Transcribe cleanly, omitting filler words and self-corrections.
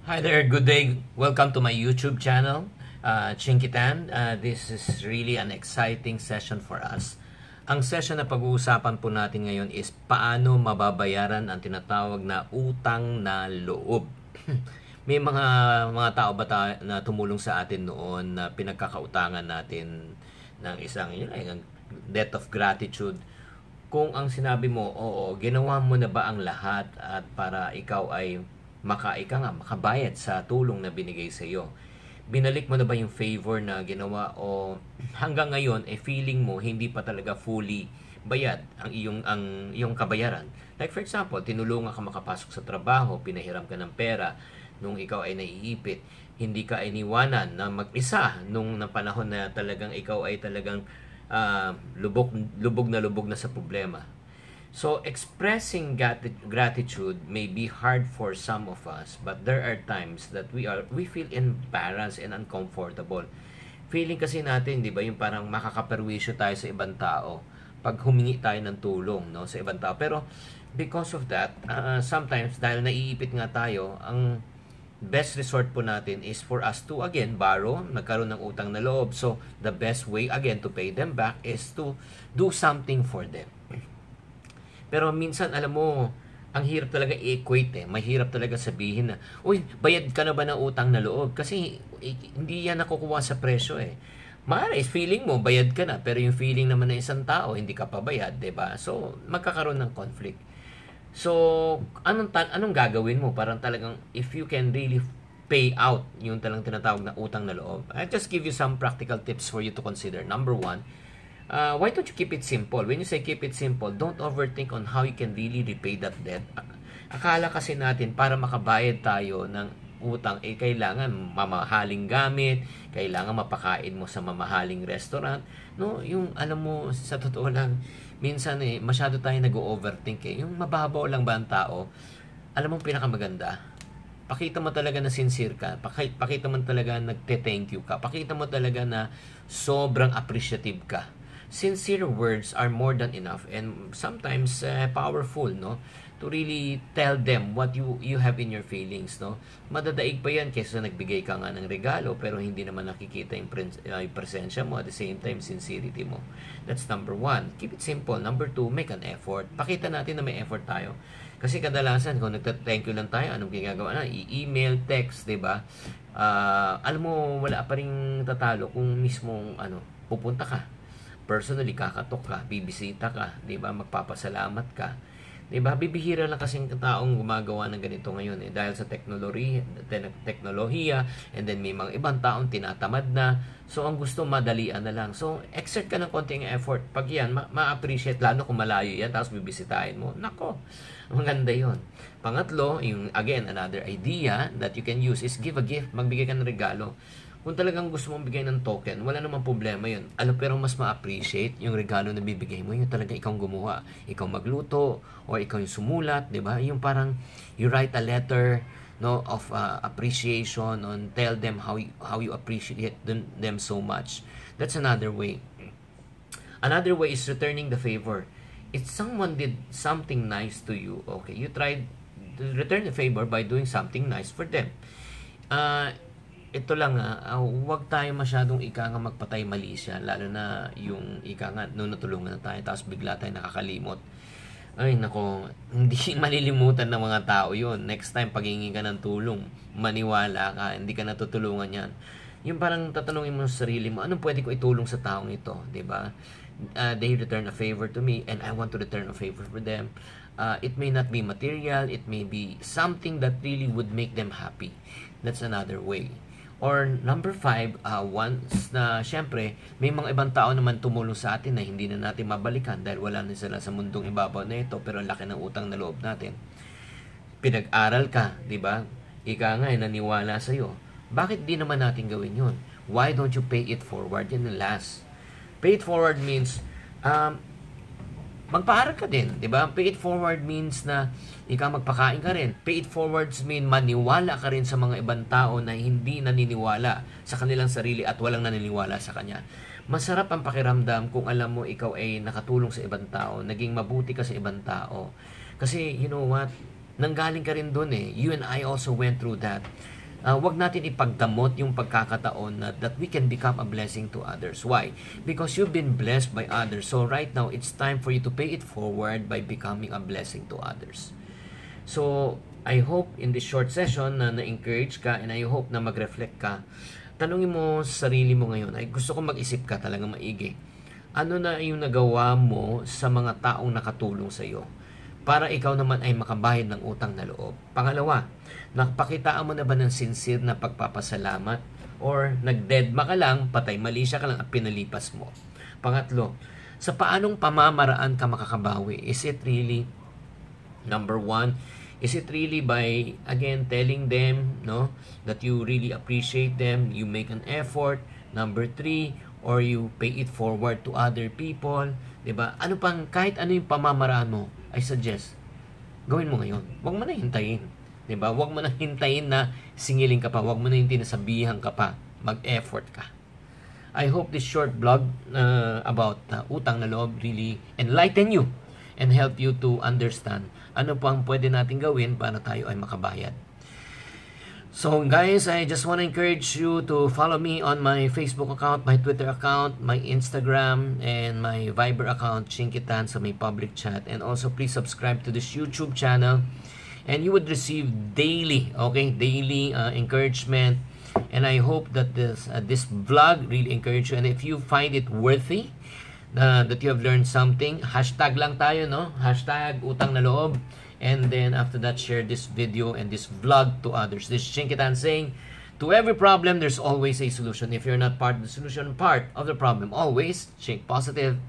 Hi there, good day. Welcome to my YouTube channel, Chinkitan. This is really an exciting session for us. Ang session na pag-uusapan po natin ngayon is paano mababayaran ang tinatawag na utang na loob. May mga tao ba na tumulong sa atin noon na pinagkakautangan natin ng isang debt of gratitude? Kung ang sinabi mo, oo, ginawa mo na ba ang lahat at para ikaw ay makabayad sa tulong na binigay sa iyo? Binalik mo na ba yung favor na ginawa o hanggang ngayon feeling mo hindi pa talaga fully bayad ang iyong kabayaran? Like for example, tinulungan ka makapasok sa trabaho, pinahiram ka ng pera nung ikaw ay naiipit, hindi ka iniwanan na mag-isa nung na panahon na talagang ikaw ay talagang lubog na sa problema. So, expressing gratitude may be hard for some of us, but there are times that we feel embarrassed and uncomfortable. Feeling kasi natin, di ba, yung parang makakaperwisyo tayo sa ibang tao pag humingi tayo ng tulong, no, sa ibang tao. Pero because of that, sometimes dahil naiipit nga tayo, ang best resort po natin is for us to again borrow, nagkaroon ng utang na loob. So, the best way again to pay them back is to do something for them. Pero minsan, alam mo, ang hirap talaga i-equate Mahirap talaga sabihin na, uy, bayad ka na ba ng utang na loob? Kasi hindi yan nakukuha sa presyo Maaari, feeling mo, bayad ka na, pero yung feeling naman ng isang tao, hindi ka pa bayad, diba? So, magkakaroon ng conflict. So, anong gagawin mo? Parang talagang, if you can really pay out yung talagang tinatawag na utang na loob, I'll just give you some practical tips for you to consider. Number one, why don't you keep it simple? When you say keep it simple, don't overthink on how you can really repay that debt. Akala kasi natin para makabayad tayo ng utang, kailangan mamahaling gamit, kailangan mapakain mo sa mamahaling restaurant. No, yung alam mo, sa totoo lang, minsan masyado tayo nag-overthink Yung mababaw lang ba ang tao? Alam mo pinakamaganda? Pakita mo talaga na sincere ka. Pakita mo talaga nagte-thank you ka. Pakita mo talaga na sobrang appreciative ka. Sincere words are more than enough and sometimes powerful, no, to really tell them what you have in your feelings, no. Madadaig pa yan kaysa nagbigay ka nga ng regalo pero hindi naman nakikita yung presensya mo, at the same time sincerity mo. That's number one. Keep it simple. Number two, make an effort. Pakita natin na may effort tayo. Kasi kadalasan kung nagta-thank you lang tayo, anong ginagawa na? I-email, text, 'di ba? Alam mo, wala pa ring tatalo kung mismong pupunta ka personally, kakatok ka, bibisita ka, 'di ba? Magpapasalamat ka. 'Di ba? Bibihira lang kasi ang taong gumagawa ng ganito ngayon dahil sa teknolohiya, and then may mga ibang taong tinatamad na. So ang gusto madalian na lang. So exert ka ng konting effort. Pag yan, ma-appreciate lalo kung malayo yan tapos bibisitahin mo. Nako, maganda 'yon. Pangatlo, yung again another idea that you can use is give a gift. Magbigay ka ng regalo. Kung talagang gusto mong bigay ng token, wala namang problema yun. Pero mas ma-appreciate yung regalo na bibigay mo, yung talagang ikaw gumawa. Ikaw magluto, or ikaw yung sumulat, di ba? Yung parang, you write a letter, no, of appreciation, and tell them how you appreciate them so much. That's another way. Another way is returning the favor. If someone did something nice to you, okay, you tried to return the favor by doing something nice for them. Ito lang huwag tayo masyadong magpatay mali siya, lalo na yung nung natulungan na tayo tapos bigla tayo nakakalimot. Ay nako, hindi malilimutan ng mga tao yun. Next time pag hihingi ka ng tulong, maniwala ka, hindi ka natutulungan yan. Yung parang tatanungin mo sa sarili mo, anong pwede ko itulong sa taong ito, 'di ba? They return a favor to me and I want to return a favor for them. It may not be material, it may be something that really would make them happy. That's another way. Or number 5, once na syempre may mga ibang tao naman tumulong sa atin na hindi na natin mabalikan dahil wala na sila sa mundong ibabaw na ito, pero ang laki ng utang na loob natin. Pinag-aral ka, di ba? Ika nga naniwala sa iyo. Bakit di naman natin gawin yun? Why don't you pay it forward? Yan ang last. Pay it forward means magpaaral ka din, di ba? Pay it forward means na ikaw magpakain ka rin. Pay it forwards mean maniwala ka rin sa mga ibang tao na hindi naniniwala sa kanilang sarili at walang naniniwala sa kanya. Masarap ang pakiramdam kung alam mo ikaw ay nakatulong sa ibang tao, naging mabuti ka sa ibang tao. Kasi you know what? nanggaling ka rin dun eh. You and I also went through that. Wag natin ipagdamot yung pagkakataon that we can become a blessing to others. Why? Because you've been blessed by others. So right now, it's time for you to pay it forward by becoming a blessing to others. So, I hope in this short session na na-encourage ka and I hope na mag-reflect ka. Tanungin mo sa sarili mo ngayon, ay gusto ko mag-isip ka talagang maigi. Ano na yung nagawa mo sa mga taong nakatulong sa iyo? Para ikaw naman ay makabayad ng utang na loob. Pangalawa, napakitaan mo na ba ng sincere na pagpapasalamat? Or nagdedma ka lang, patay malisya ka lang at pinalipas mo? Pangatlo, sa paanong pamamaraan ka makakabawi? Is it really, number one, is it really by, again, telling them that you really appreciate them, you make an effort? Number three, or you pay it forward to other people? Diba? Ano pang, kahit ano yung pamamaraan mo, I suggest, gawin mo ngayon. Huwag mo na hintayin. Diba? Huwag mo na hintayin na singiling ka pa. Huwag mo na hintayin na sabihan ka pa. Mag-effort ka. I hope this short vlog about utang na loob really enlighten you and help you to understand ano pang pwede natin gawin para tayo ay makabayad. So guys, I just want to encourage you to follow me on my Facebook account, my Twitter account, my Instagram, and my Viber account, Chinkitan, sa may public chat. And also please subscribe to this YouTube channel and you would receive daily encouragement. And I hope that this vlog really encourage you. And if you find it worthy, that you have learned something, hashtag lang tayo, hashtag utang na loob. And then after that, share this video and this vlog to others. This is Chinkitan saying, to every problem, there's always a solution. If you're not part of the solution, part of the problem, always think positive